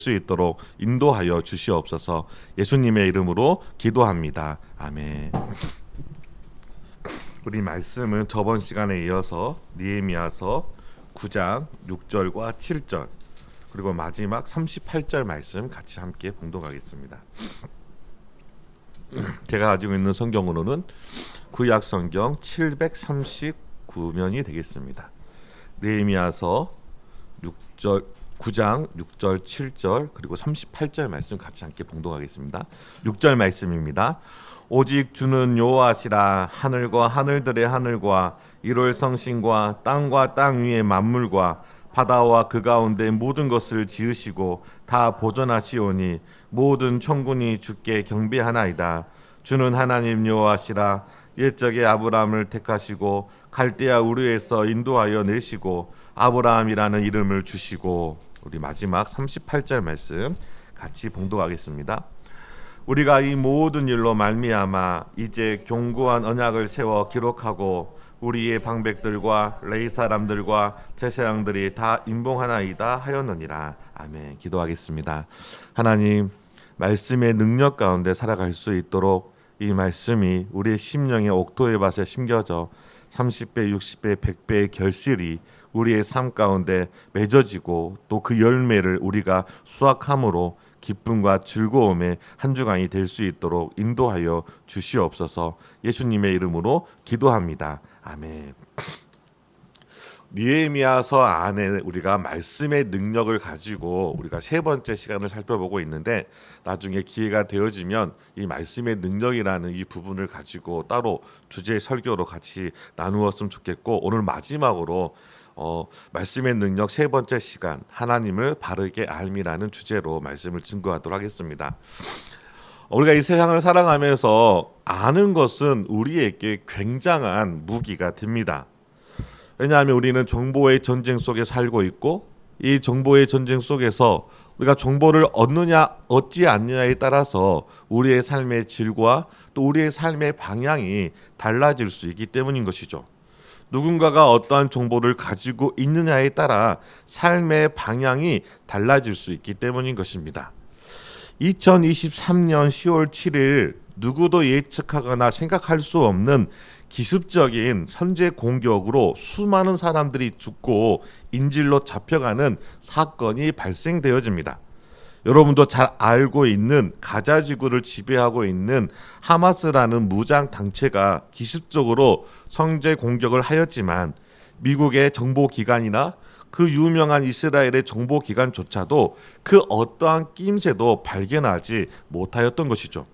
수 있도록 인도하여 주시옵소서. 예수님의 이름으로 기도합니다. 아멘. 우리 말씀은 저번 시간에 이어서 느헤미야서 9장 6절과 7절 그리고 마지막 38절 말씀 같이 함께 봉독하겠습니다. 제가 가지고 있는 성경으로는 구약 성경 739면이 되겠습니다. 느헤미야서 9장 6절 7절 그리고 38절 말씀 같이 함께 봉독하겠습니다. 6절 말씀입니다. 오직 주는 여호와시라. 하늘과 하늘들의 하늘과 이룰 성신과 땅과 땅 위의 만물과 바다와 그 가운데 모든 것을 지으시고 다 보존하시오니 모든 천군이 주께 경배하나이다. 주는 하나님 여호와시라. 옛적에 아브라함을 택하시고 갈대아 우르에서 인도하여 내시고 아브라함이라는 이름을 주시고. 우리 마지막 38절 말씀 같이 봉독하겠습니다. 우리가 이 모든 일로 말미암아 이제 견고한 언약을 세워 기록하고 우리의 방백들과 레위 사람들과 제사장들이 다 임봉하나이다 하였느니라. 아멘. 기도하겠습니다. 하나님, 말씀의 능력 가운데 살아갈 수 있도록 이 말씀이 우리의 심령의 옥토의 밭에 심겨져 30배, 60배, 100배의 결실이 우리의 삶 가운데 맺어지고 또 그 열매를 우리가 수확함으로 기쁨과 즐거움의 한 주간이 될 수 있도록 인도하여 주시옵소서. 예수님의 이름으로 기도합니다. 아멘. 느헤미야서 안에 우리가 말씀의 능력을 가지고 우리가 세 번째 시간을 살펴보고 있는데, 나중에 기회가 되어지면 이 말씀의 능력이라는 이 부분을 가지고 따로 주제 설교로 같이 나누었으면 좋겠고, 오늘 마지막으로 말씀의 능력 세 번째 시간, 하나님을 바르게 알미라는 주제로 말씀을 증거하도록 하겠습니다. 우리가 이 세상을 살아가면서 아는 것은 우리에게 굉장한 무기가 됩니다. 왜냐하면 우리는 정보의 전쟁 속에 살고 있고, 이 정보의 전쟁 속에서 우리가 정보를 얻느냐 얻지 않느냐에 따라서 우리의 삶의 질과 또 우리의 삶의 방향이 달라질 수 있기 때문인 것이죠. 누군가가 어떠한 정보를 가지고 있느냐에 따라 삶의 방향이 달라질 수 있기 때문인 것입니다. 2023년 10월 7일 누구도 예측하거나 생각할 수 없는 기습적인 선제 공격으로 수많은 사람들이 죽고 인질로 잡혀가는 사건이 발생되어집니다. 여러분도 잘 알고 있는 가자 지구를 지배하고 있는 하마스라는 무장 단체가 기습적으로 선제 공격을 하였지만, 미국의 정보기관이나 그 유명한 이스라엘의 정보기관조차도 그 어떠한 낌새도 발견하지 못하였던 것이죠.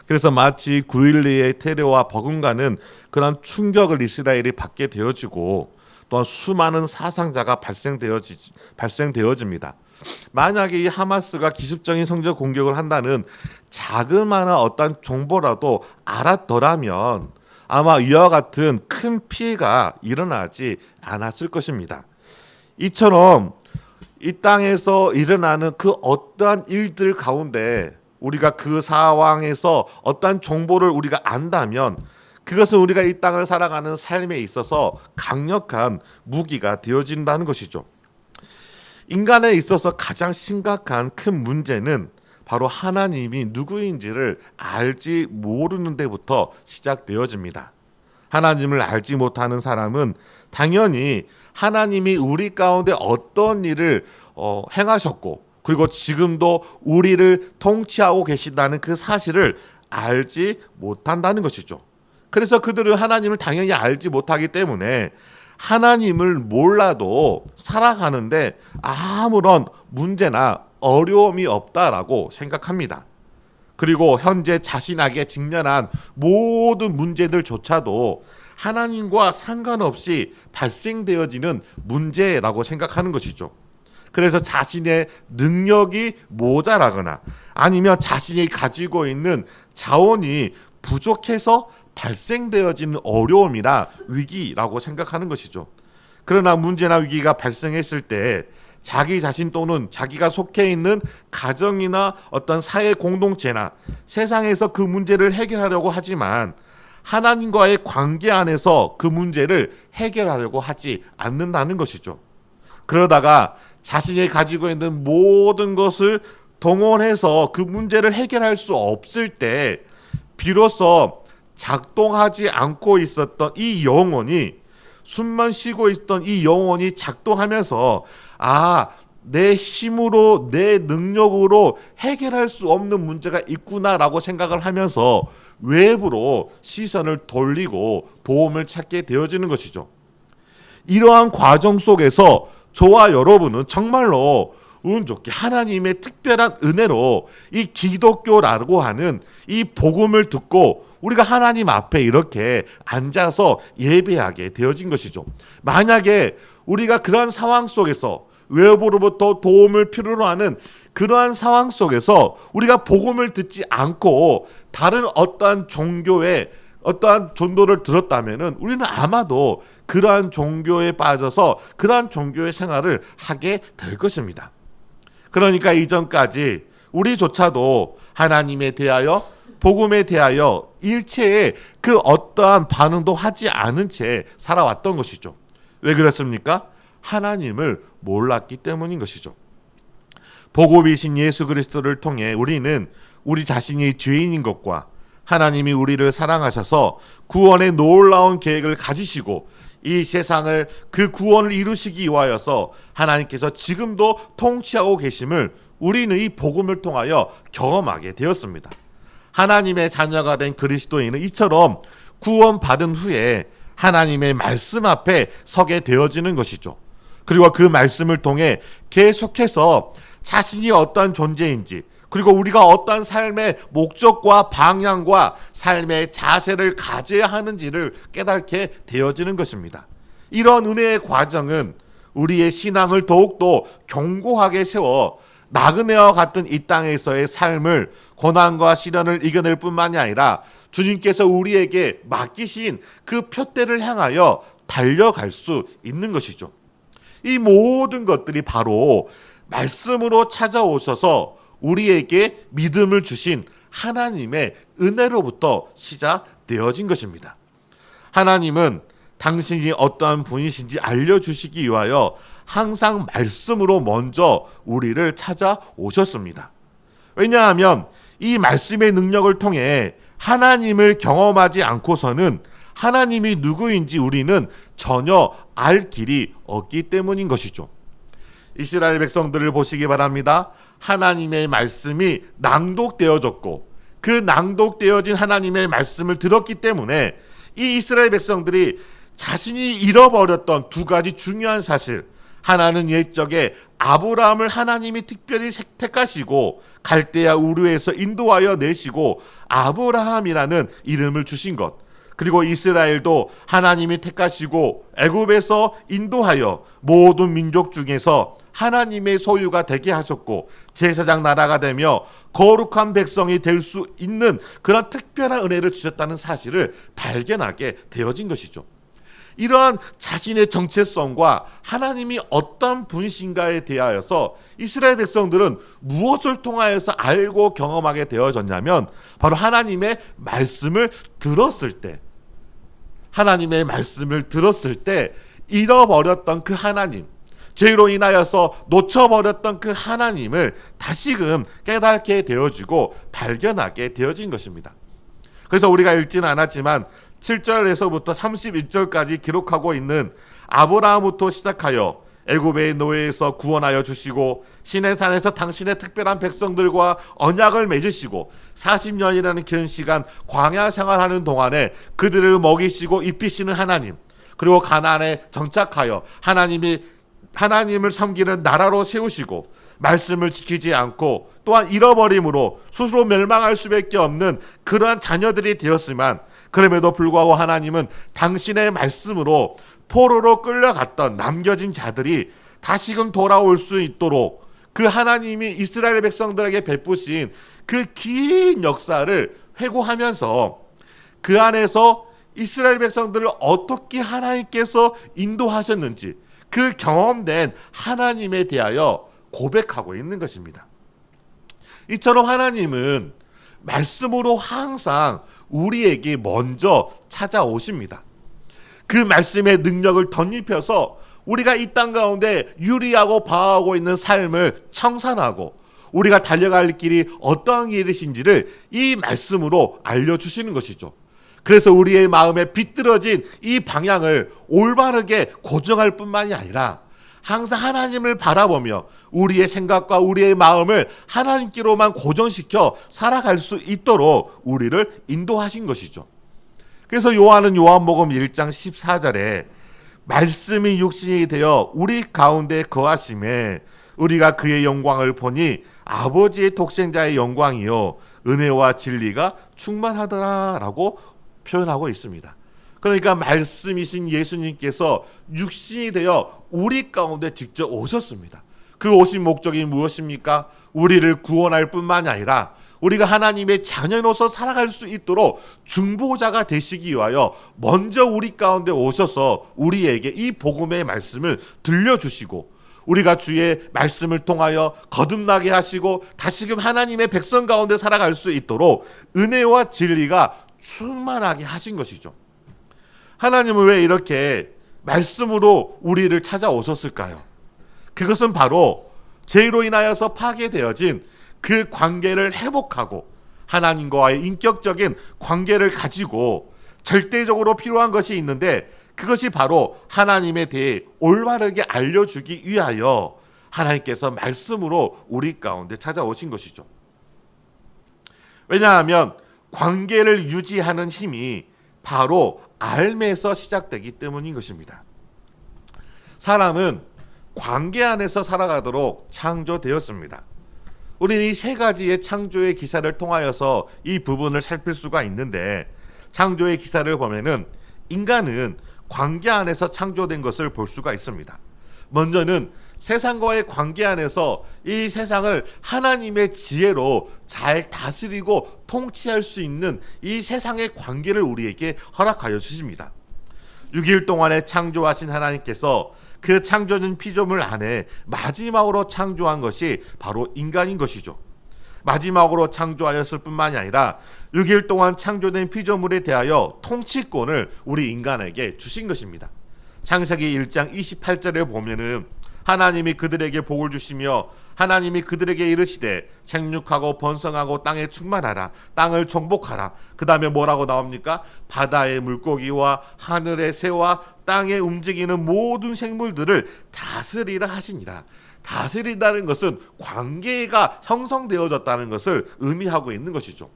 그래서 마치 9.12의 테러와 버금가는 그런 충격을 이스라엘이 받게 되어지고, 또한 수많은 사상자가 발생되어집니다. 만약에 이 하마스가 기습적인 성적 공격을 한다는 자그마한 어떤 정보라도 알았더라면 아마 이와 같은 큰 피해가 일어나지 않았을 것입니다. 이처럼 이 땅에서 일어나는 그 어떠한 일들 가운데 우리가 그 상황에서 어떠한 정보를 우리가 안다면 그것은 우리가 이 땅을 살아가는 삶에 있어서 강력한 무기가 되어진다는 것이죠. 인간에 있어서 가장 심각한 큰 문제는 바로 하나님이 누구인지를 알지 모르는 데부터 시작되어집니다. 하나님을 알지 못하는 사람은 당연히 하나님이 우리 가운데 어떤 일을 행하셨고, 그리고 지금도 우리를 통치하고 계신다는 그 사실을 알지 못한다는 것이죠. 그래서 그들은 하나님을 당연히 알지 못하기 때문에 하나님을 몰라도 살아가는데 아무런 문제나 어려움이 없다라고 생각합니다. 그리고 현재 자신에게 직면한 모든 문제들조차도 하나님과 상관없이 발생되어지는 문제라고 생각하는 것이죠. 그래서 자신의 능력이 모자라거나 아니면 자신이 가지고 있는 자원이 부족해서 발생되어지는 어려움이나 위기라고 생각하는 것이죠. 그러나 문제나 위기가 발생했을 때 자기 자신 또는 자기가 속해 있는 가정이나 어떤 사회 공동체나 세상에서 그 문제를 해결하려고 하지만 하나님과의 관계 안에서 그 문제를 해결하려고 하지 않는다는 것이죠. 그러다가 자신이 가지고 있는 모든 것을 동원해서 그 문제를 해결할 수 없을 때 비로소 작동하지 않고 있었던 이 영혼이, 숨만 쉬고 있던 이 영혼이 작동하면서 내 힘으로, 내 능력으로 해결할 수 없는 문제가 있구나라고 생각을 하면서 외부로 시선을 돌리고 도움을 찾게 되어지는 것이죠. 이러한 과정 속에서 저와 여러분은 정말로 운 좋게 하나님의 특별한 은혜로 이 기독교라고 하는 이 복음을 듣고 우리가 하나님 앞에 이렇게 앉아서 예배하게 되어진 것이죠. 만약에 우리가 그러한 상황 속에서 외부로부터 도움을 필요로 하는 그러한 상황 속에서 우리가 복음을 듣지 않고 다른 어떠한 종교의 어떠한 전도를 들었다면은 우리는 아마도 그러한 종교에 빠져서 그러한 종교의 생활을 하게 될 것입니다. 그러니까 이전까지 우리조차도 하나님에 대하여, 복음에 대하여 일체의 그 어떠한 반응도 하지 않은 채 살아왔던 것이죠. 왜 그렇습니까? 하나님을 몰랐기 때문인 것이죠. 복음이신 예수 그리스도를 통해 우리는 우리 자신이 죄인인 것과 하나님이 우리를 사랑하셔서 구원의 놀라운 계획을 가지시고 이 세상을 그 구원을 이루시기 위하여서 하나님께서 지금도 통치하고 계심을 우리는 이 복음을 통하여 경험하게 되었습니다. 하나님의 자녀가 된 그리스도인은 이처럼 구원받은 후에 하나님의 말씀 앞에 서게 되어지는 것이죠. 그리고 그 말씀을 통해 계속해서 자신이 어떠한 존재인지, 그리고 우리가 어떠한 삶의 목적과 방향과 삶의 자세를 가져야 하는지를 깨닫게 되어지는 것입니다. 이런 은혜의 과정은 우리의 신앙을 더욱더 견고하게 세워 나그네와 같은 이 땅에서의 삶을, 고난과 시련을 이겨낼 뿐만이 아니라 주님께서 우리에게 맡기신 그 표대를 향하여 달려갈 수 있는 것이죠. 이 모든 것들이 바로 말씀으로 찾아오셔서 우리에게 믿음을 주신 하나님의 은혜로부터 시작되어진 것입니다. 하나님은 당신이 어떠한 분이신지 알려주시기 위하여 항상 말씀으로 먼저 우리를 찾아오셨습니다. 왜냐하면 이 말씀의 능력을 통해 하나님을 경험하지 않고서는 하나님이 누구인지 우리는 전혀 알 길이 없기 때문인 것이죠. 이스라엘 백성들을 보시기 바랍니다. 하나님의 말씀이 낭독되어졌고 그 낭독되어진 하나님의 말씀을 들었기 때문에 이 이스라엘 백성들이 자신이 잃어버렸던 두 가지 중요한 사실, 하나는 옛적에 아브라함을 하나님이 특별히 택하시고 갈대아 우르에서 인도하여 내시고 아브라함이라는 이름을 주신 것, 그리고 이스라엘도 하나님이 택하시고 애굽에서 인도하여 모든 민족 중에서 하나님의 소유가 되게 하셨고 제사장 나라가 되며 거룩한 백성이 될 수 있는 그런 특별한 은혜를 주셨다는 사실을 발견하게 되어진 것이죠. 이러한 자신의 정체성과 하나님이 어떤 분이신가에 대하여서 이스라엘 백성들은 무엇을 통하여서 알고 경험하게 되어졌냐면 바로 하나님의 말씀을 들었을 때, 하나님의 말씀을 들었을 때 잃어버렸던 그 하나님, 죄로 인하여서 놓쳐버렸던 그 하나님을 다시금 깨닫게 되어지고 발견하게 되어진 것입니다. 그래서 우리가 읽지는 않았지만 7절에서부터 31절까지 기록하고 있는 아브라함부터 시작하여 애굽의 노예에서 구원하여 주시고 시내산에서 당신의 특별한 백성들과 언약을 맺으시고 40년이라는 긴 시간 광야 생활하는 동안에 그들을 먹이시고 입히시는 하나님, 그리고 가나안에 정착하여 하나님을 섬기는 나라로 세우시고 말씀을 지키지 않고 또한 잃어버림으로 스스로 멸망할 수밖에 없는 그러한 자녀들이 되었지만 그럼에도 불구하고 하나님은 당신의 말씀으로 포로로 끌려갔던 남겨진 자들이 다시금 돌아올 수 있도록 그 하나님이 이스라엘 백성들에게 베푸신 그 긴 역사를 회고하면서 그 안에서 이스라엘 백성들을 어떻게 하나님께서 인도하셨는지 그 경험된 하나님에 대하여 고백하고 있는 것입니다. 이처럼 하나님은 말씀으로 항상 우리에게 먼저 찾아오십니다. 그 말씀의 능력을 덧입혀서 우리가 이 땅 가운데 유리하고 방황하고 있는 삶을 청산하고 우리가 달려갈 길이 어떠한 길이신지를 이 말씀으로 알려주시는 것이죠. 그래서 우리의 마음에 비뚤어진 이 방향을 올바르게 고정할 뿐만이 아니라 항상 하나님을 바라보며 우리의 생각과 우리의 마음을 하나님께로만 고정시켜 살아갈 수 있도록 우리를 인도하신 것이죠. 그래서 요한은 요한복음 1장 14절에 말씀이 육신이 되어 우리 가운데 거하심에 우리가 그의 영광을 보니 아버지의 독생자의 영광이요 은혜와 진리가 충만하더라라고 표현하고 있습니다. 그러니까 말씀이신 예수님께서 육신이 되어 우리 가운데 직접 오셨습니다. 그 오신 목적이 무엇입니까? 우리를 구원할 뿐만이 아니라 우리가 하나님의 자녀로서 살아갈 수 있도록 중보자가 되시기 위하여 먼저 우리 가운데 오셔서 우리에게 이 복음의 말씀을 들려주시고 우리가 주의 말씀을 통하여 거듭나게 하시고 다시금 하나님의 백성 가운데 살아갈 수 있도록 은혜와 진리가 충만하게 하신 것이죠. 하나님은 왜 이렇게 말씀으로 우리를 찾아오셨을까요? 그것은 바로 죄로 인하여서 파괴되어진 그 관계를 회복하고 하나님과의 인격적인 관계를 가지고 절대적으로 필요한 것이 있는데 그것이 바로 하나님에 대해 올바르게 알려주기 위하여 하나님께서 말씀으로 우리 가운데 찾아오신 것이죠. 왜냐하면 관계를 유지하는 힘이 바로 알매에서 시작되기 때문인 것입니다. 사람은 관계 안에서 살아가도록 창조되었습니다. 우리는 이 세 가지의 창조의 기사를 통하여서 이 부분을 살필 수가 있는데 창조의 기사를 보면은 인간은 관계 안에서 창조된 것을 볼 수가 있습니다. 먼저는 세상과의 관계 안에서 이 세상을 하나님의 지혜로 잘 다스리고 통치할 수 있는 이 세상의 관계를 우리에게 허락하여 주십니다. 6일 동안에 창조하신 하나님께서 그 창조된 피조물 안에 마지막으로 창조한 것이 바로 인간인 것이죠. 마지막으로 창조하였을 뿐만이 아니라 6일 동안 창조된 피조물에 대하여 통치권을 우리 인간에게 주신 것입니다. 창세기 1장 28절에 보면은 하나님이 그들에게 복을 주시며 하나님이 그들에게 이르시되 생육하고 번성하고 땅에 충만하라 땅을 정복하라. 그 다음에 뭐라고 나옵니까? 바다의 물고기와 하늘의 새와 땅에 움직이는 모든 생물들을 다스리라 하시니라. 다스린다는 것은 관계가 형성되어졌다는 것을 의미하고 있는 것이죠.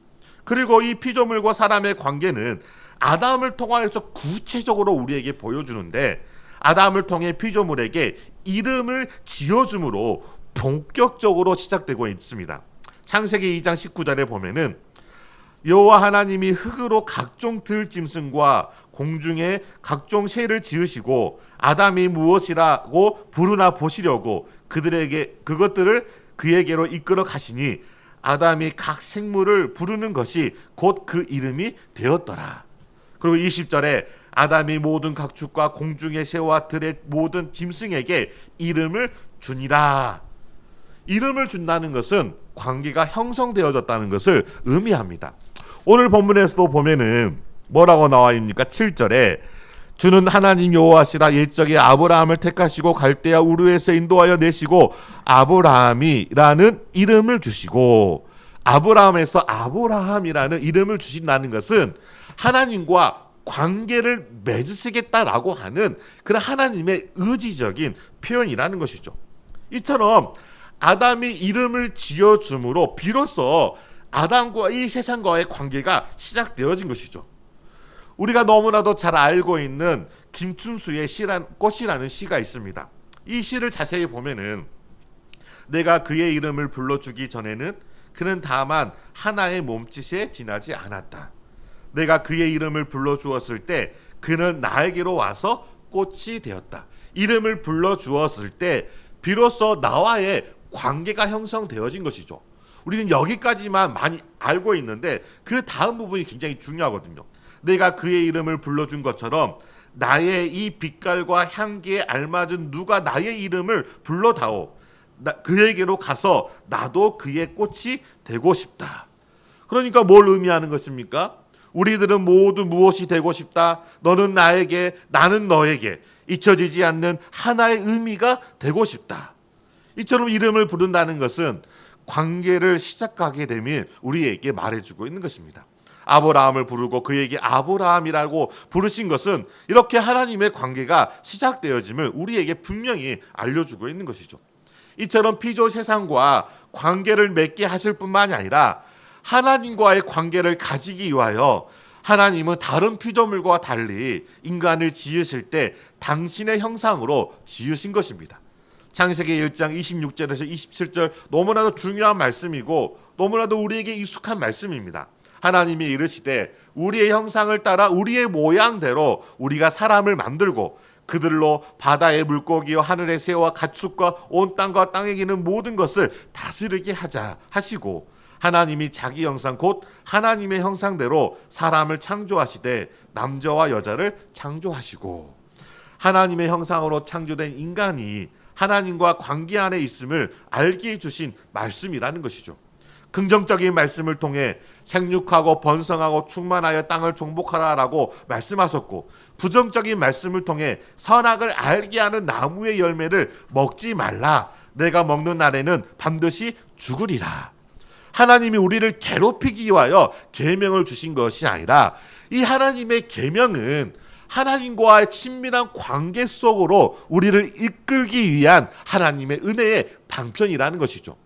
그리고 이 피조물과 사람의 관계는 아담을 통하여서 구체적으로 우리에게 보여주는데 아담을 통해 피조물에게 이름을 지어줌으로 본격적으로 시작되고 있습니다. 창세기 2장 19절에 보면은 여호와 하나님이 흙으로 각종 들짐승과 공중에 각종 새를 지으시고 아담이 무엇이라고 부르나 보시려고 그것들을 그에게로 이끌어 가시니 아담이 각 생물을 부르는 것이 곧 그 이름이 되었더라. 그리고 20절에 아담이 모든 각축과 공중의 새와 들의 모든 짐승에게 이름을 주니라. 이름을 준다는 것은 관계가 형성되어졌다는 것을 의미합니다. 오늘 본문에서도 보면은 뭐라고 나와 있습니까? 7절에 주는 하나님 여호와시라 옛적에 아브라함을 택하시고 갈대아 우르에서 인도하여 내시고 아브라함이라는 이름을 주시고 아브라함에서 아브라함이라는 이름을 주신다는 것은 하나님과 관계를 맺으시겠다라고 하는 그런 하나님의 의지적인 표현이라는 것이죠. 이처럼 아담이 이름을 지어줌으로 비로소 아담과 이 세상과의 관계가 시작되어진 것이죠. 우리가 너무나도 잘 알고 있는 김춘수의 꽃이라는 시가 있습니다. 이 시를 자세히 보면은 내가 그의 이름을 불러주기 전에는 그는 다만 하나의 몸짓에 지나지 않았다. 내가 그의 이름을 불러주었을 때 그는 나에게로 와서 꽃이 되었다. 이름을 불러주었을 때 비로소 나와의 관계가 형성되어진 것이죠. 우리는 여기까지만 많이 알고 있는데 그 다음 부분이 굉장히 중요하거든요. 내가 그의 이름을 불러준 것처럼 나의 이 빛깔과 향기에 알맞은 누가 나의 이름을 불러다오. 그에게로 가서 나도 그의 꽃이 되고 싶다. 그러니까 뭘 의미하는 것입니까? 우리들은 모두 무엇이 되고 싶다. 너는 나에게, 나는 너에게. 잊혀지지 않는 하나의 의미가 되고 싶다. 이처럼 이름을 부른다는 것은 관계를 시작하게 되면 우리에게 말해주고 있는 것입니다. 아브라함을 부르고 그에게 아브라함이라고 부르신 것은 이렇게 하나님의 관계가 시작되어짐을 우리에게 분명히 알려주고 있는 것이죠. 이처럼 피조 세상과 관계를 맺게 하실 뿐만이 아니라 하나님과의 관계를 가지기 위하여 하나님은 다른 피조물과 달리 인간을 지으실 때 당신의 형상으로 지으신 것입니다. 창세기 1장 26절에서 27절 너무나도 중요한 말씀이고 너무나도 우리에게 익숙한 말씀입니다. 하나님이 이르시되 우리의 형상을 따라 우리의 모양대로 우리가 사람을 만들고 그들로 바다의 물고기와 하늘의 새와 가축과 온 땅과 땅에 기는 모든 것을 다스리게 하자 하시고 하나님이 자기 형상 곧 하나님의 형상대로 사람을 창조하시되 남자와 여자를 창조하시고 하나님의 형상으로 창조된 인간이 하나님과 관계 안에 있음을 알게 해주신 말씀이라는 것이죠. 긍정적인 말씀을 통해 생육하고 번성하고 충만하여 땅을 정복하라라고 말씀하셨고 부정적인 말씀을 통해 선악을 알게 하는 나무의 열매를 먹지 말라. 내가 먹는 날에는 반드시 죽으리라. 하나님이 우리를 괴롭히기 위하여 계명을 주신 것이 아니라 이 하나님의 계명은 하나님과의 친밀한 관계 속으로 우리를 이끌기 위한 하나님의 은혜의 방편이라는 것이죠.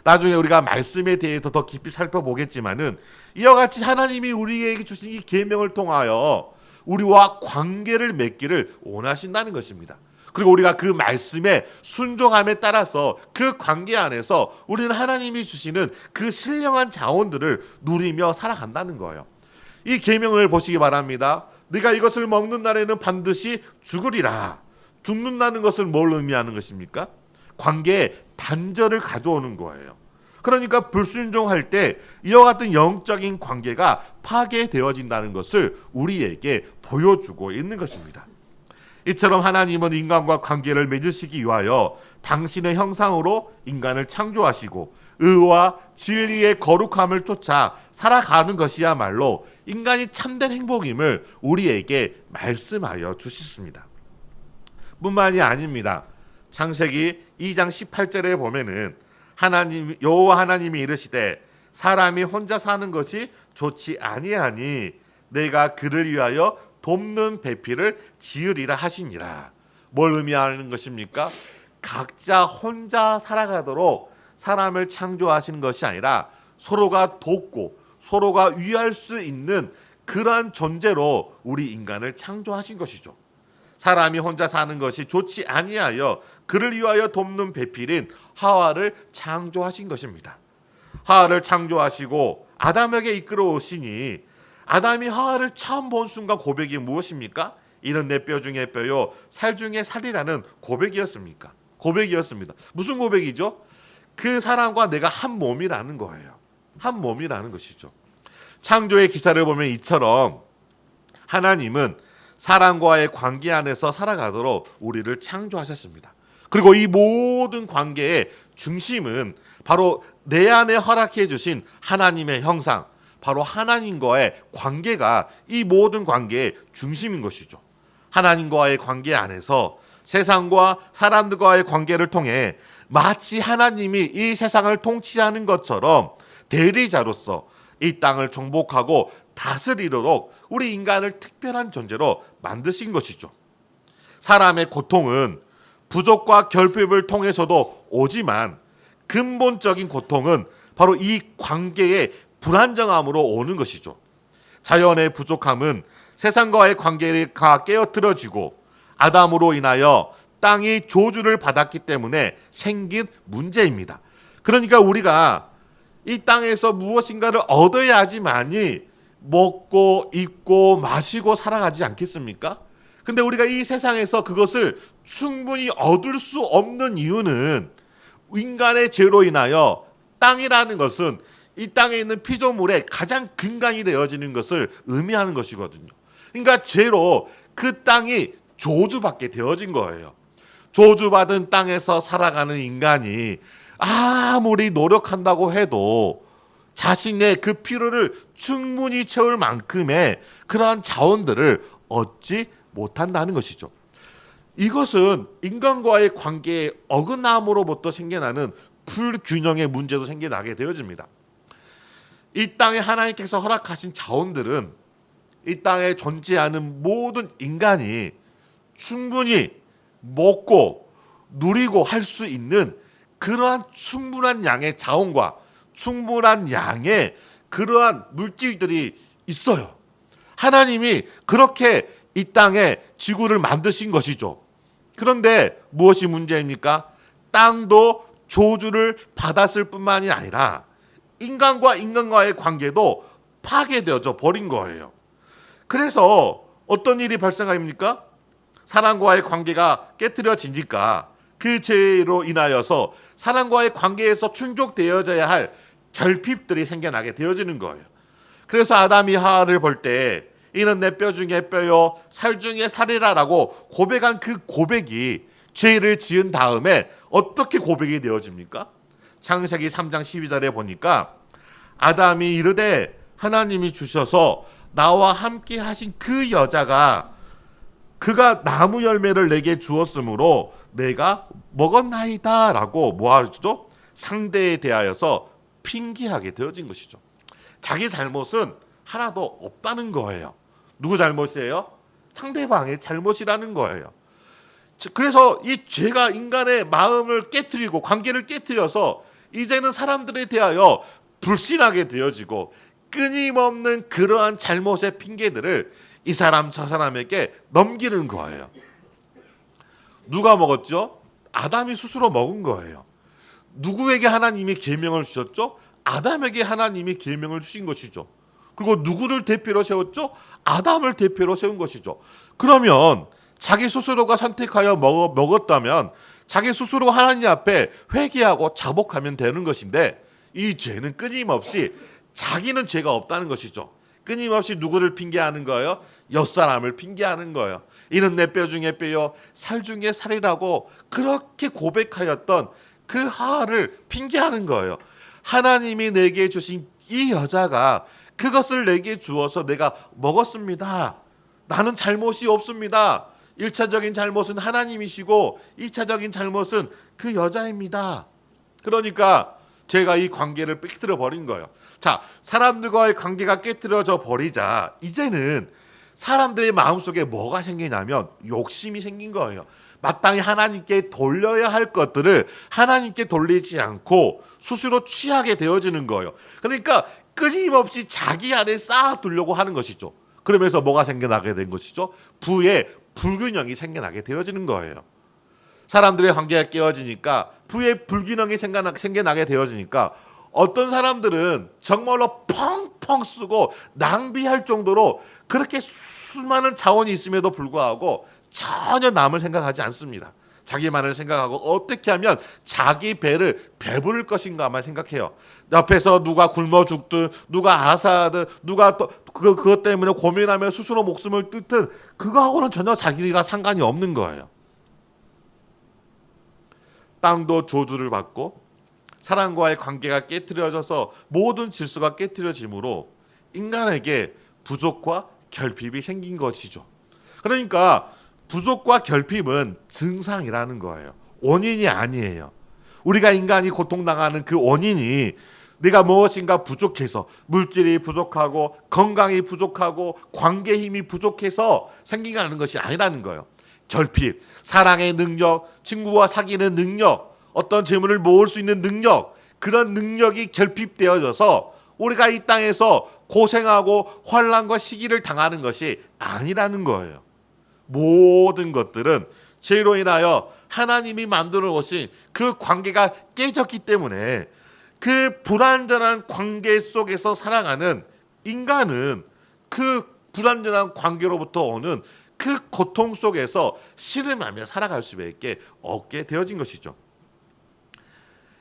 나중에 우리가 말씀에 대해서 더 깊이 살펴보겠지만은 이와 같이 하나님이 우리에게 주신 이 계명을 통하여 우리와 관계를 맺기를 원하신다는 것입니다. 그리고 우리가 그 말씀에 순종함에 따라서 그 관계 안에서 우리는 하나님이 주시는 그 신령한 자원들을 누리며 살아간다는 거예요. 이 계명을 보시기 바랍니다. 네가 이것을 먹는 날에는 반드시 죽으리라. 죽는다는 것은 뭘 의미하는 것입니까? 관계에 단절을 가져오는 거예요. 그러니까 불순종할 때 이와 같은 영적인 관계가 파괴되어진다는 것을 우리에게 보여주고 있는 것입니다. 이처럼 하나님은 인간과 관계를 맺으시기 위하여 당신의 형상으로 인간을 창조하시고 의와 진리의 거룩함을 쫓아 살아가는 것이야말로 인간이 참된 행복임을 우리에게 말씀하여 주셨습니다. 뿐만이 아닙니다. 창세기 2장 18절에 보면은 여호와 하나님이 이르시되 사람이 혼자 사는 것이 좋지 아니하니 내가 그를 위하여 돕는 배필을 지으리라 하시니라. 뭘 의미하는 것입니까? 각자 혼자 살아가도록 사람을 창조하시는 것이 아니라 서로가 돕고 서로가 위할 수 있는 그러한 존재로 우리 인간을 창조하신 것이죠. 사람이 혼자 사는 것이 좋지 아니하여 그를 위하여 돕는 배필인 하와를 창조하신 것입니다. 하와를 창조하시고 아담에게 이끌어 오시니 아담이 하와를 처음 본 순간 고백이 무엇입니까? 이는 내 뼈 중에 뼈요 살 중에 살이라는 고백이었습니까? 고백이었습니다. 무슨 고백이죠? 그 사람과 내가 한 몸이라는 거예요. 한 몸이라는 것이죠. 창조의 기사를 보면 이처럼 하나님은 사람과의 관계 안에서 살아가도록 우리를 창조하셨습니다. 그리고 이 모든 관계의 중심은 바로 내 안에 허락해 주신 하나님의 형상, 바로 하나님과의 관계가 이 모든 관계의 중심인 것이죠. 하나님과의 관계 안에서 세상과 사람들과의 관계를 통해 마치 하나님이 이 세상을 통치하는 것처럼 대리자로서 이 땅을 정복하고 다스리도록 우리 인간을 특별한 존재로 만드신 것이죠. 사람의 고통은 부족과 결핍을 통해서도 오지만 근본적인 고통은 바로 이 관계의 불안정함으로 오는 것이죠. 자연의 부족함은 세상과의 관계가 깨어들어지고 아담으로 인하여 땅이 저주를 받았기 때문에 생긴 문제입니다. 그러니까 우리가 이 땅에서 무엇인가를 얻어야 하지만이 먹고 입고 마시고 살아가지 않겠습니까? 근데 우리가 이 세상에서 그것을 충분히 얻을 수 없는 이유는 인간의 죄로 인하여 땅이라는 것은 이 땅에 있는 피조물의 가장 근간이 되어지는 것을 의미하는 것이거든요. 그러니까 죄로 그 땅이 저주받게 되어진 거예요. 저주받은 땅에서 살아가는 인간이 아무리 노력한다고 해도 자신의 그 필요를 충분히 채울 만큼의 그러한 자원들을 얻지 못한다는 것이죠. 이것은 인간과의 관계의 어긋남으로부터 생겨나는 불균형의 문제도 생겨나게 되어집니다. 이 땅에 하나님께서 허락하신 자원들은 이 땅에 존재하는 모든 인간이 충분히 먹고 누리고 할 수 있는 그러한 충분한 양의 자원과 충분한 양의 그러한 물질들이 있어요. 하나님이 그렇게 이 땅에 지구를 만드신 것이죠. 그런데 무엇이 문제입니까? 땅도 저주를 받았을 뿐만이 아니라 인간과 인간과의 관계도 파괴되어져 버린 거예요. 그래서 어떤 일이 발생합니까? 사람과의 관계가 깨트려지니까 그 죄로 인하여서 사람과의 관계에서 충족되어져야 할 결핍들이 생겨나게 되어지는 거예요. 그래서 아담이 하와를 볼 때 이는 내 뼈 중에 뼈요 살 중에 살이라라고 고백한 그 고백이 죄를 지은 다음에 어떻게 고백이 되어집니까? 창세기 3장 12절에 보니까 아담이 이르되 하나님이 주셔서 나와 함께 하신 그 여자가 그가 나무 열매를 내게 주었으므로 내가 먹었나이다 라고 뭐하죠? 상대에 대하여서 핑계하게 되어진 것이죠. 자기 잘못은 하나도 없다는 거예요. 누구 잘못이에요? 상대방의 잘못이라는 거예요. 그래서 이 죄가 인간의 마음을 깨트리고 관계를 깨트려서 이제는 사람들에 대하여 불신하게 되어지고 끊임없는 그러한 잘못의 핑계들을 이 사람 저 사람에게 넘기는 거예요. 누가 먹었죠? 아담이 스스로 먹은 거예요. 누구에게 하나님이 계명을 주셨죠? 아담에게 하나님이 계명을 주신 것이죠. 그리고 누구를 대표로 세웠죠? 아담을 대표로 세운 것이죠. 그러면 자기 스스로가 선택하여 먹었다면 자기 스스로 하나님 앞에 회개하고 자복하면 되는 것인데 이 죄는 끊임없이 자기는 죄가 없다는 것이죠. 끊임없이 누구를 핑계하는 거예요? 옆사람을 핑계하는 거예요. 이는 내 뼈 중에 뼈요 살 중에 살이라고 그렇게 고백하였던 그 하와를 핑계하는 거예요. 하나님이 내게 주신 이 여자가 그것을 내게 주어서 내가 먹었습니다. 나는 잘못이 없습니다. 1차적인 잘못은 하나님이시고 2차적인 잘못은 그 여자입니다. 그러니까 제가 이 관계를 깨뜨려 버린 거예요. 자, 사람들과의 관계가 깨뜨려져 버리자 이제는 사람들의 마음속에 뭐가 생기냐면 욕심이 생긴 거예요. 마땅히 하나님께 돌려야 할 것들을 하나님께 돌리지 않고 스스로 취하게 되어지는 거예요. 그러니까 끊임없이 자기 안에 쌓아두려고 하는 것이죠. 그러면서 뭐가 생겨나게 된 것이죠? 부의 불균형이 생겨나게 되어지는 거예요. 사람들의 관계가 깨어지니까 부의 불균형이 생겨나게 되어지니까 어떤 사람들은 정말로 펑펑 쓰고 낭비할 정도로 그렇게 수많은 자원이 있음에도 불구하고 전혀 남을 생각하지 않습니다. 자기만을 생각하고 어떻게 하면 자기 배를 배부를 것인가만 생각해요. 옆에서 누가 굶어 죽든 누가 아사하든 누가 또 그것 때문에 고민하며 스스로 목숨을 끊든 그거하고는 전혀 자기가 상관이 없는 거예요. 땅도 저주를 받고 사람과의 관계가 깨트려져서 모든 질서가 깨트려지므로 인간에게 부족과 결핍이 생긴 것이죠. 그러니까 부족과 결핍은 증상이라는 거예요. 원인이 아니에요. 우리가 인간이 고통당하는 그 원인이 내가 무엇인가 부족해서 물질이 부족하고 건강이 부족하고 관계 힘이 부족해서 생기는 것이 아니라는 거예요. 결핍, 사랑의 능력, 친구와 사귀는 능력, 어떤 재물을 모을 수 있는 능력, 그런 능력이 결핍되어져서 우리가 이 땅에서 고생하고 환난과 시기를 당하는 것이 아니라는 거예요. 모든 것들은 죄로 인하여 하나님이 만들어 오신 그 관계가 깨졌기 때문에 그 불완전한 관계 속에서 살아가는 인간은 그 불완전한 관계로부터 오는 그 고통 속에서 씨름하며 살아갈 수밖에 없게 되어진 것이죠.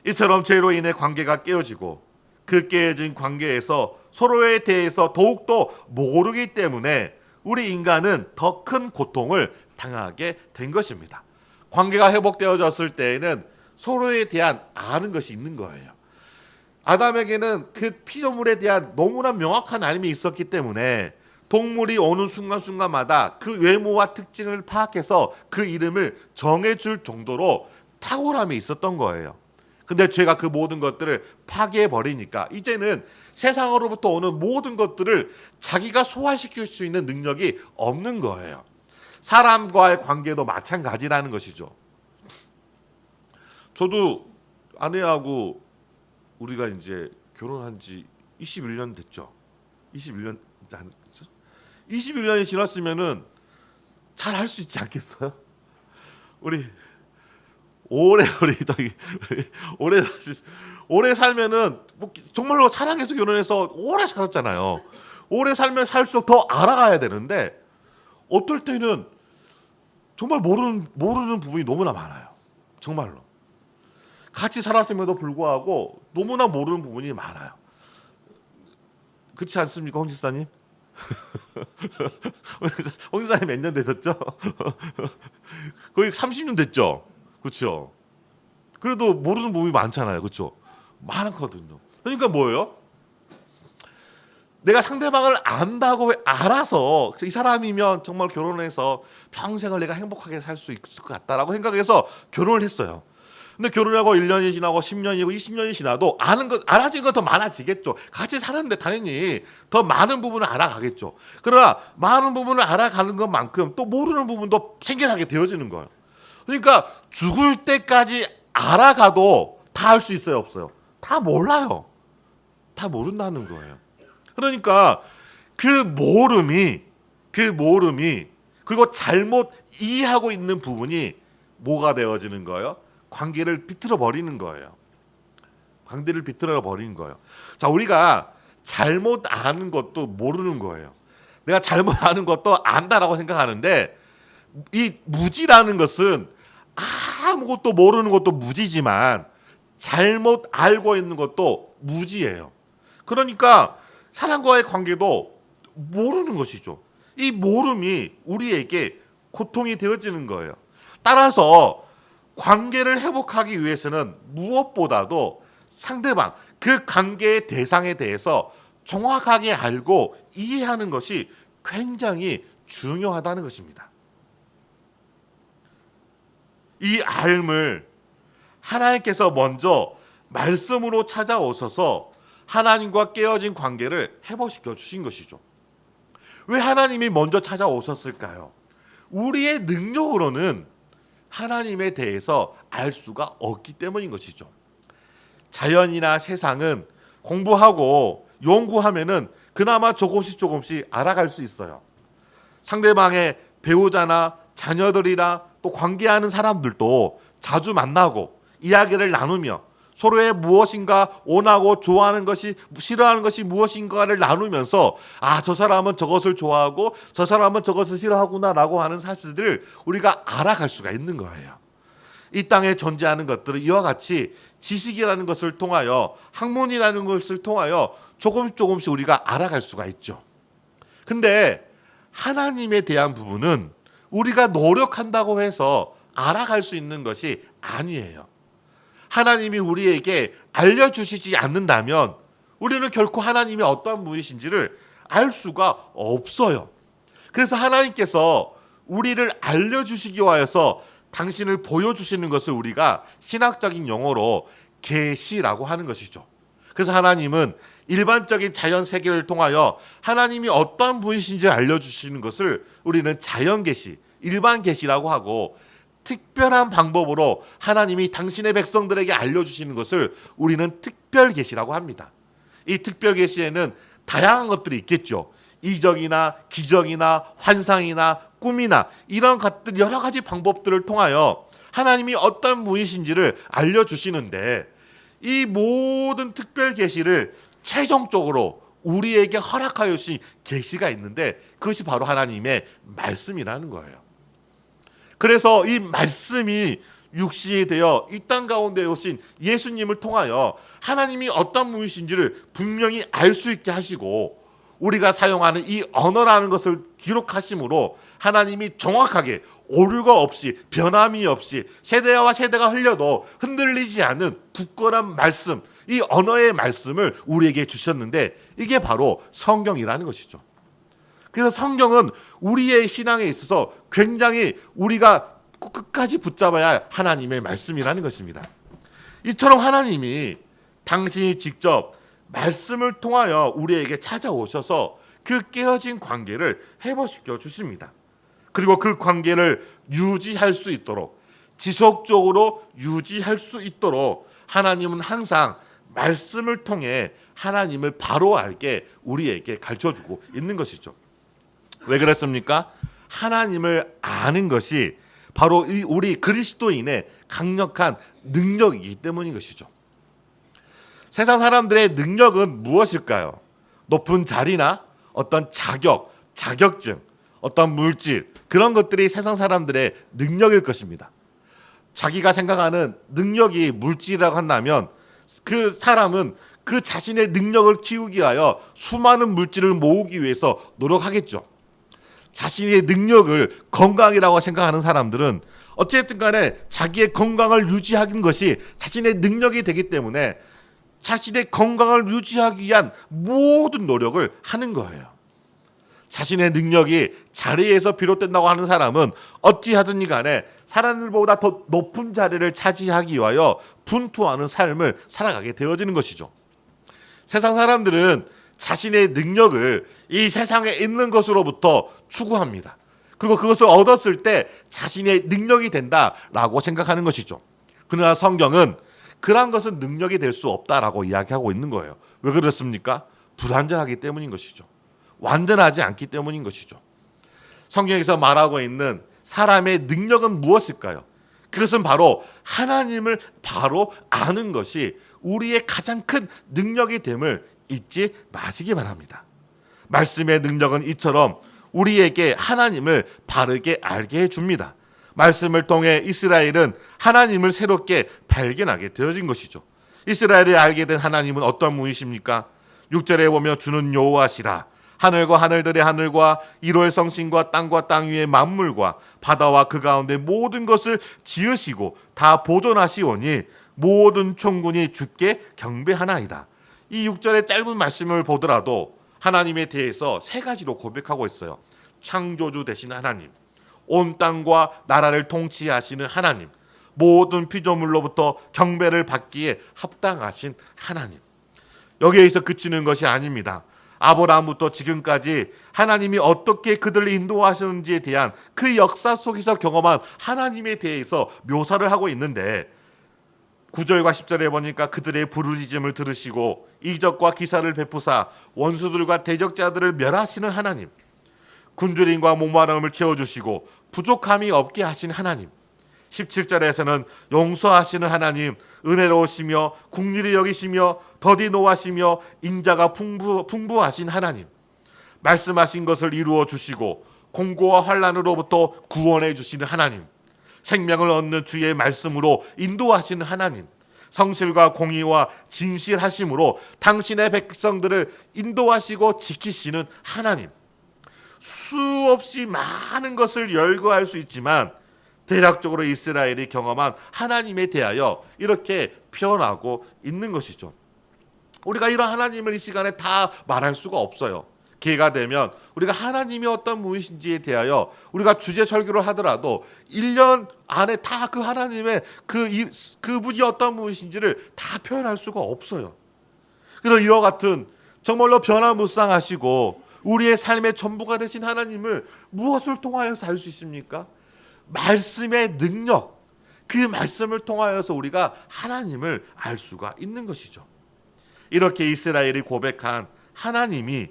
이처럼 죄로 인해 관계가 깨어지고 그 깨어진 관계에서 서로에 대해서 더욱더 모르기 때문에 우리 인간은 더 큰 고통을 당하게 된 것입니다. 관계가 회복되어졌을 때에는 서로에 대한 아는 것이 있는 거예요. 아담에게는 그 피조물에 대한 너무나 명확한 알미 있었기 때문에 동물이 오는 순간순간마다 그 외모와 특징을 파악해서 그 이름을 정해줄 정도로 탁월함이 있었던 거예요. 근데 죄가 그 모든 것들을 파괴해버리니까 이제는 세상으로부터 오는 모든 것들을 자기가 소화시킬 수 있는 능력이 없는 거예요. 사람과의 관계도 마찬가지라는 것이죠. 저도 아내하고 우리가 이제 결혼한 지 21년 됐죠. 21년이 지났으면은 잘 할 수 있지 않겠어요? 우리 오래 살면은 뭐 정말로 사랑해서 결혼해서 오래 살았잖아요. 오래 살면 살수록 더 알아가야 되는데 어떨 때는 정말 모르는 부분이 너무나 많아요. 정말로 같이 살았음에도 불구하고 너무나 모르는 부분이 많아요. 그렇지 않습니까, 홍 집사님? 홍 집사님 몇 년 되셨죠? 거의 30년 됐죠. 그렇죠. 그래도 모르는 부분이 많잖아요. 그렇죠. 많거든요. 그러니까 뭐예요? 내가 상대방을 안다고 알아서 이 사람이면 정말 결혼해서 평생을 내가 행복하게 살 수 있을 것 같다라고 생각해서 결혼을 했어요. 근데 결혼하고 1년이 지나고 10년이고 20년이 지나도 알아진 건 더 많아지겠죠. 같이 사는데 당연히 더 많은 부분을 알아가겠죠. 그러나 많은 부분을 알아가는 것만큼 또 모르는 부분도 생겨나게 되어지는 거예요. 그러니까 죽을 때까지 알아가도 다 알 수 있어요, 없어요? 다 몰라요. 다 모른다는 거예요. 그러니까 그 모름이 그리고 잘못 이해하고 있는 부분이 뭐가 되어지는 거예요? 관계를 비틀어 버리는 거예요. 관계를 비틀어 버리는 거예요. 자, 우리가 잘못 아는 것도 모르는 거예요. 내가 잘못 아는 것도 안다라고 생각하는데 이 무지라는 것은 아무것도 모르는 것도 무지지만 잘못 알고 있는 것도 무지예요. 그러니까 사람과의 관계도 모르는 것이죠. 이 모름이 우리에게 고통이 되어지는 거예요. 따라서 관계를 회복하기 위해서는 무엇보다도 상대방, 그 관계의 대상에 대해서 정확하게 알고 이해하는 것이 굉장히 중요하다는 것입니다. 이 알을 하나님께서 먼저 말씀으로 찾아오셔서 하나님과 깨어진 관계를 회복시켜 주신 것이죠. 왜 하나님이 먼저 찾아오셨을까요? 우리의 능력으로는 하나님에 대해서 알 수가 없기 때문인 것이죠. 자연이나 세상은 공부하고 연구하면은 그나마 조금씩 알아갈 수 있어요. 상대방의 배우자나 자녀들이나 또 관계하는 사람들도 자주 만나고 이야기를 나누며 서로의 무엇인가 원하고 좋아하는 것이 싫어하는 것이 무엇인가를 나누면서 저 사람은 저것을 좋아하고 저 사람은 저것을 싫어하구나라고 하는 사실들을 우리가 알아갈 수가 있는 거예요. 이 땅에 존재하는 것들은 이와 같이 지식이라는 것을 통하여 학문이라는 것을 통하여 조금씩 우리가 알아갈 수가 있죠. 근데 하나님에 대한 부분은 우리가 노력한다고 해서 알아갈 수 있는 것이 아니에요. 하나님이 우리에게 알려주시지 않는다면 우리는 결코 하나님이 어떠한 분이신지를 알 수가 없어요. 그래서 하나님께서 우리를 알려주시기 위하여서 당신을 보여주시는 것을 우리가 신학적인 용어로 계시라고 하는 것이죠. 그래서 하나님은 일반적인 자연 세계를 통하여 하나님이 어떠한 분이신지 알려주시는 것을 우리는 자연 계시, 일반 계시라고 하고 특별한 방법으로 하나님이 당신의 백성들에게 알려주시는 것을 우리는 특별 계시라고 합니다. 이 특별 계시에는 다양한 것들이 있겠죠. 이적이나 기적이나 환상이나 꿈이나 이런 것들 여러 가지 방법들을 통하여 하나님이 어떤 분이신지를 알려주시는데 이 모든 특별 계시를 최종적으로 우리에게 허락하여 주신 계시가 있는데 그것이 바로 하나님의 말씀이라는 거예요. 그래서 이 말씀이 육신이 되어 이 땅 가운데 오신 예수님을 통하여 하나님이 어떤 분이신지를 분명히 알 수 있게 하시고 우리가 사용하는 이 언어라는 것을 기록하심으로 하나님이 정확하게 오류가 없이 변함이 없이 세대와 세대가 흘려도 흔들리지 않은 굳건한 말씀, 이 언어의 말씀을 우리에게 주셨는데 이게 바로 성경이라는 것이죠. 그래서 성경은 우리의 신앙에 있어서 굉장히 우리가 끝까지 붙잡아야 할 하나님의 말씀이라는 것입니다. 이처럼 하나님이 당신이 직접 말씀을 통하여 우리에게 찾아오셔서 그 깨어진 관계를 회복시켜 주십니다. 그리고 그 관계를 유지할 수 있도록, 지속적으로 유지할 수 있도록 하나님은 항상 말씀을 통해 하나님을 바로 알게 우리에게 가르쳐주고 있는 것이죠. 왜 그렇습니까? 하나님을 아는 것이 바로 우리 그리스도인의 강력한 능력이기 때문인 것이죠. 세상 사람들의 능력은 무엇일까요? 높은 자리나 어떤 자격, 자격증, 어떤 물질, 그런 것들이 세상 사람들의 능력일 것입니다. 자기가 생각하는 능력이 물질이라고 한다면 그 사람은 그 자신의 능력을 키우기 위하여 수많은 물질을 모으기 위해서 노력하겠죠. 자신의 능력을 건강이라고 생각하는 사람들은 어쨌든 간에 자기의 건강을 유지하는 것이 자신의 능력이 되기 때문에 자신의 건강을 유지하기 위한 모든 노력을 하는 거예요. 자신의 능력이 자리에서 비롯된다고 하는 사람은 어찌하든지 간에 사람들보다 더 높은 자리를 차지하기 위하여 분투하는 삶을 살아가게 되어지는 것이죠. 세상 사람들은 자신의 능력을 이 세상에 있는 것으로부터 추구합니다. 그리고 그것을 얻었을 때 자신의 능력이 된다라고 생각하는 것이죠. 그러나 성경은 그러한 것은 능력이 될 수 없다라고 이야기하고 있는 거예요. 왜 그렇습니까? 불완전하기 때문인 것이죠. 완전하지 않기 때문인 것이죠. 성경에서 말하고 있는 사람의 능력은 무엇일까요? 그것은 바로 하나님을 바로 아는 것이 우리의 가장 큰 능력이 됨을 잊지 마시기 바랍니다. 말씀의 능력은 이처럼 우리에게 하나님을 바르게 알게 해줍니다. 말씀을 통해 이스라엘은 하나님을 새롭게 발견하게 되어진 것이죠. 이스라엘이 알게 된 하나님은 어떤 분이십니까? 6절에 보면 주는 여호와시라. 하늘과 하늘들의 하늘과 이로의 성신과 땅과 땅 위의 만물과 바다와 그 가운데 모든 것을 지으시고 다 보존하시오니 모든 천군이 주께 경배하나이다. 이 6절의 짧은 말씀을 보더라도 하나님에 대해서 세 가지로 고백하고 있어요. 창조주 되신 하나님, 온 땅과 나라를 통치하시는 하나님, 모든 피조물로부터 경배를 받기에 합당하신 하나님. 여기에서 그치는 것이 아닙니다. 아브라함부터 지금까지 하나님이 어떻게 그들을 인도하셨는지에 대한 그 역사 속에서 경험한 하나님에 대해서 묘사를 하고 있는데 9절과 10절에 보니까 그들의 부르짖음을 들으시고 이적과 기사를 베푸사 원수들과 대적자들을 멸하시는 하나님, 굶주림과 목마름을 채워주시고 부족함이 없게 하신 하나님, 17절에서는 용서하시는 하나님, 은혜로우시며 긍휼히 여기시며 더디 노하시며 인자가 풍부하신 하나님, 말씀하신 것을 이루어 주시고 공고와 환난으로부터 구원해 주시는 하나님, 생명을 얻는 주의 말씀으로 인도하시는 하나님, 성실과 공의와 진실하심으로 당신의 백성들을 인도하시고 지키시는 하나님. 수없이 많은 것을 열거할 수 있지만 대략적으로 이스라엘이 경험한 하나님에 대하여 이렇게 표현하고 있는 것이죠. 우리가 이런 하나님을 이 시간에 다 말할 수가 없어요. 기회가 되면 우리가 하나님이 어떤 분이신지에 대하여 우리가 주제 설교를 하더라도 1년 안에 다 그 하나님의 그분이 어떤 분이신지를 다 표현할 수가 없어요. 그래서 이와 같은 정말로 변화무쌍하시고 우리의 삶의 전부가 되신 하나님을 무엇을 통하여서 알 수 있습니까? 말씀의 능력, 그 말씀을 통하여서 우리가 하나님을 알 수가 있는 것이죠. 이렇게 이스라엘이 고백한 하나님이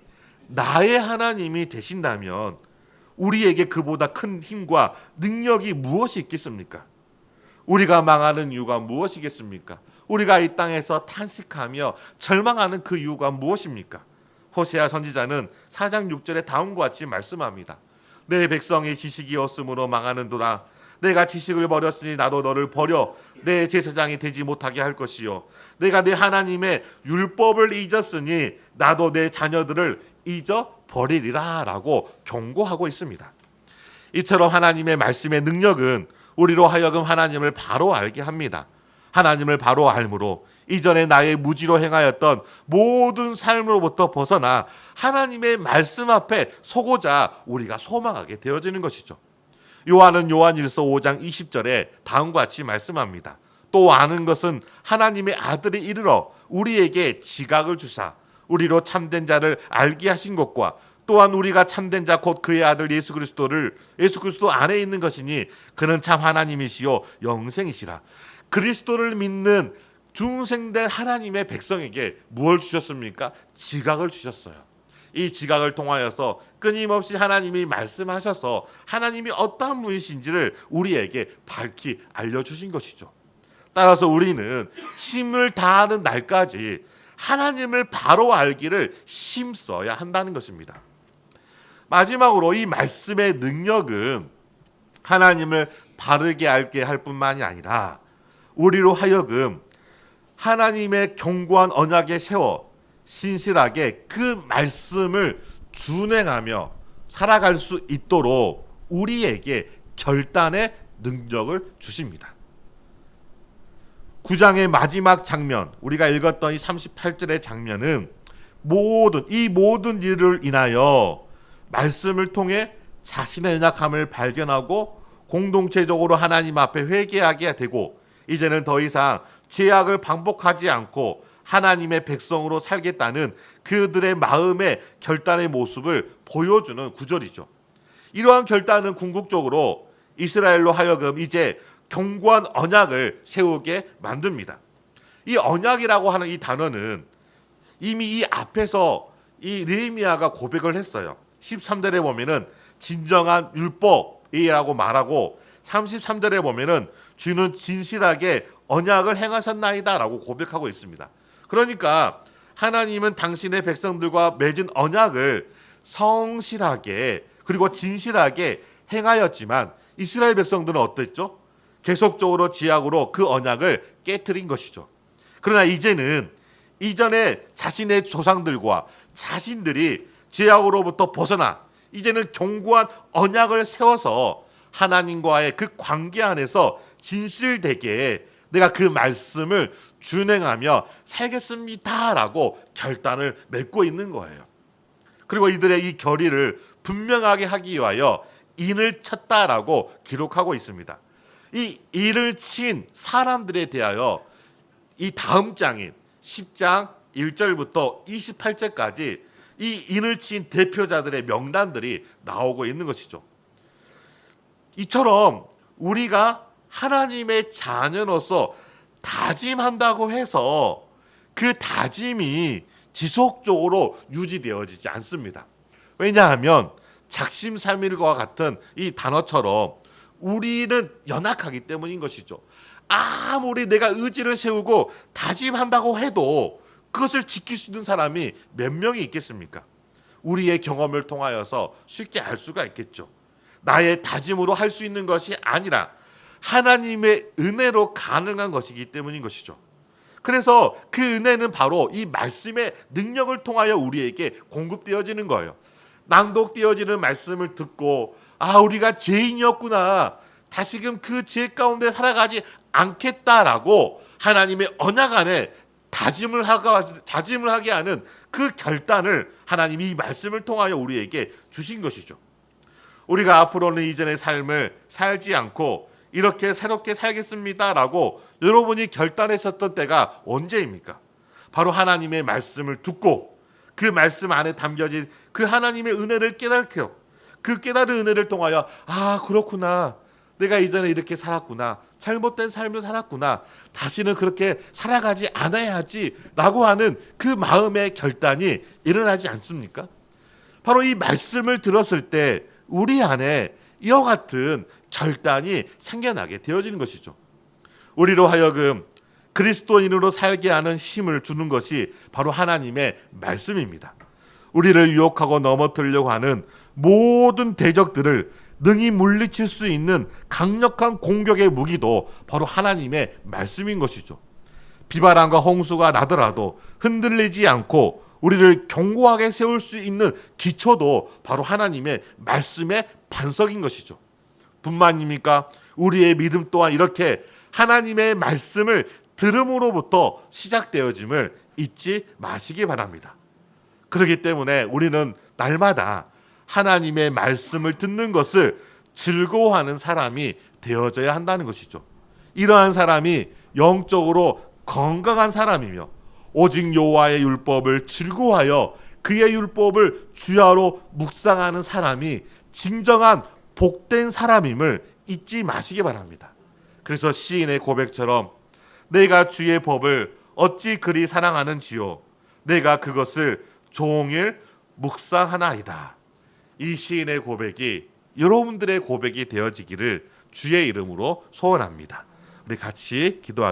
나의 하나님이 되신다면 우리에게 그보다 큰 힘과 능력이 무엇이 있겠습니까? 우리가 망하는 이유가 무엇이겠습니까? 우리가 이 땅에서 탄식하며 절망하는 그 이유가 무엇입니까? 호세아 선지자는 4장 6절에 다음과 같이 말씀합니다. 내 백성이 지식이었으므로 망하는도다. 내가 지식을 버렸으니 나도 너를 버려 내 제사장이 되지 못하게 할 것이요. 내가 내 하나님의 율법을 잊었으니 나도 내 자녀들을 잊어버리리라 라고 경고하고 있습니다. 이처럼 하나님의 말씀의 능력은 우리로 하여금 하나님을 바로 알게 합니다. 하나님을 바로 알므로 이전에 나의 무지로 행하였던 모든 삶으로부터 벗어나 하나님의 말씀 앞에 서고자 우리가 소망하게 되어지는 것이죠. 요한은 요한일서 5장 20절에 다음과 같이 말씀합니다. 또 아는 것은 하나님의 아들이 이르러 우리에게 지각을 주사 우리로 참된 자를 알게 하신 것과 또한 우리가 참된 자 곧 그의 아들 예수 그리스도 안에 있는 것이니 그는 참 하나님이시요 영생이시라. 그리스도를 믿는 중생된 하나님의 백성에게 무엇을 주셨습니까? 지각을 주셨어요. 이 지각을 통하여서 끊임없이 하나님이 말씀하셔서 하나님이 어떠한 분이신지를 우리에게 밝히 알려주신 것이죠. 따라서 우리는 힘을 다하는 날까지 하나님을 바로 알기를 힘써야 한다는 것입니다. 마지막으로 이 말씀의 능력은 하나님을 바르게 알게 할 뿐만이 아니라 우리로 하여금 하나님의 견고한 언약에 세워 신실하게 그 말씀을 준행하며 살아갈 수 있도록 우리에게 결단의 능력을 주십니다. 9장의 마지막 장면, 우리가 읽었던 이 38절의 장면은 이 모든 일을 인하여 말씀을 통해 자신의 연약함을 발견하고 공동체적으로 하나님 앞에 회개하게 되고 이제는 더 이상 죄악을 반복하지 않고 하나님의 백성으로 살겠다는 그들의 마음의 결단의 모습을 보여주는 구절이죠. 이러한 결단은 궁극적으로 이스라엘로 하여금 이제 견고한 언약을 세우게 만듭니다. 이 언약이라고 하는 이 단어는 이미 이 앞에서 이 느헤미야가 고백을 했어요. 13절에 보면은 진정한 율법이라고 말하고 33절에 보면은 주는 진실하게 언약을 행하셨나이다라고 고백하고 있습니다. 그러니까 하나님은 당신의 백성들과 맺은 언약을 성실하게 그리고 진실하게 행하였지만 이스라엘 백성들은 어땠죠? 계속적으로 죄악으로 그 언약을 깨트린 것이죠. 그러나 이제는 이전에 자신의 조상들과 자신들이 죄악으로부터 벗어나 이제는 견고한 언약을 세워서 하나님과의 그 관계 안에서 진실되게 내가 그 말씀을 준행하며 살겠습니다라고 결단을 맺고 있는 거예요. 그리고 이들의 이 결의를 분명하게 하기 위하여 인을 쳤다라고 기록하고 있습니다. 이 인을 친 사람들에 대하여 이 다음 장인 10장 1절부터 28절까지 이 인을 친 대표자들의 명단들이 나오고 있는 것이죠. 이처럼 우리가 하나님의 자녀로서 다짐한다고 해서 그 다짐이 지속적으로 유지되어지지 않습니다. 왜냐하면 작심삼일과 같은 이 단어처럼 우리는 연약하기 때문인 것이죠. 아무리 내가 의지를 세우고 다짐한다고 해도 그것을 지킬 수 있는 사람이 몇 명이 있겠습니까? 우리의 경험을 통하여서 쉽게 알 수가 있겠죠. 나의 다짐으로 할 수 있는 것이 아니라 하나님의 은혜로 가능한 것이기 때문인 것이죠. 그래서 그 은혜는 바로 이 말씀의 능력을 통하여 우리에게 공급되어지는 거예요. 낭독되어지는 말씀을 듣고 우리가 죄인이었구나. 다시금 그 죄 가운데 살아가지 않겠다라고 하나님의 언약 안에 다짐을 하게 하는 그 결단을 하나님이 이 말씀을 통하여 우리에게 주신 것이죠. 우리가 앞으로는 이전의 삶을 살지 않고 이렇게 새롭게 살겠습니다라고 여러분이 결단하셨던 때가 언제입니까? 바로 하나님의 말씀을 듣고 그 말씀 안에 담겨진 그 하나님의 은혜를 깨닫고 그 깨달은 은혜를 통하여 그렇구나. 내가 이전에 이렇게 살았구나. 잘못된 삶을 살았구나. 다시는 그렇게 살아가지 않아야지 라고 하는 그 마음의 결단이 일어나지 않습니까? 바로 이 말씀을 들었을 때 우리 안에 이와 같은 결단이 생겨나게 되어지는 것이죠. 우리로 하여금 그리스도인으로 살게 하는 힘을 주는 것이 바로 하나님의 말씀입니다. 우리를 유혹하고 넘어뜨리려고 하는 모든 대적들을 능히 물리칠 수 있는 강력한 공격의 무기도 바로 하나님의 말씀인 것이죠. 비바람과 홍수가 나더라도 흔들리지 않고 우리를 견고하게 세울 수 있는 기초도 바로 하나님의 말씀의 반석인 것이죠. 뿐만입니까? 우리의 믿음 또한 이렇게 하나님의 말씀을 들음으로부터 시작되어짐을 잊지 마시기 바랍니다. 그렇기 때문에 우리는 날마다 하나님의 말씀을 듣는 것을 즐거워하는 사람이 되어져야 한다는 것이죠. 이러한 사람이 영적으로 건강한 사람이며 오직 여호와의 율법을 즐거워하여 그의 율법을 주야로 묵상하는 사람이 진정한 복된 사람임을 잊지 마시기 바랍니다. 그래서 시인의 고백처럼 내가 주의 법을 어찌 그리 사랑하는지요 내가 그것을 종일 묵상하나이다. 이 시인의 고백이 여러분들의 고백이 되어지기를 주의 이름으로 소원합니다. 우리 같이 기도하겠습니다.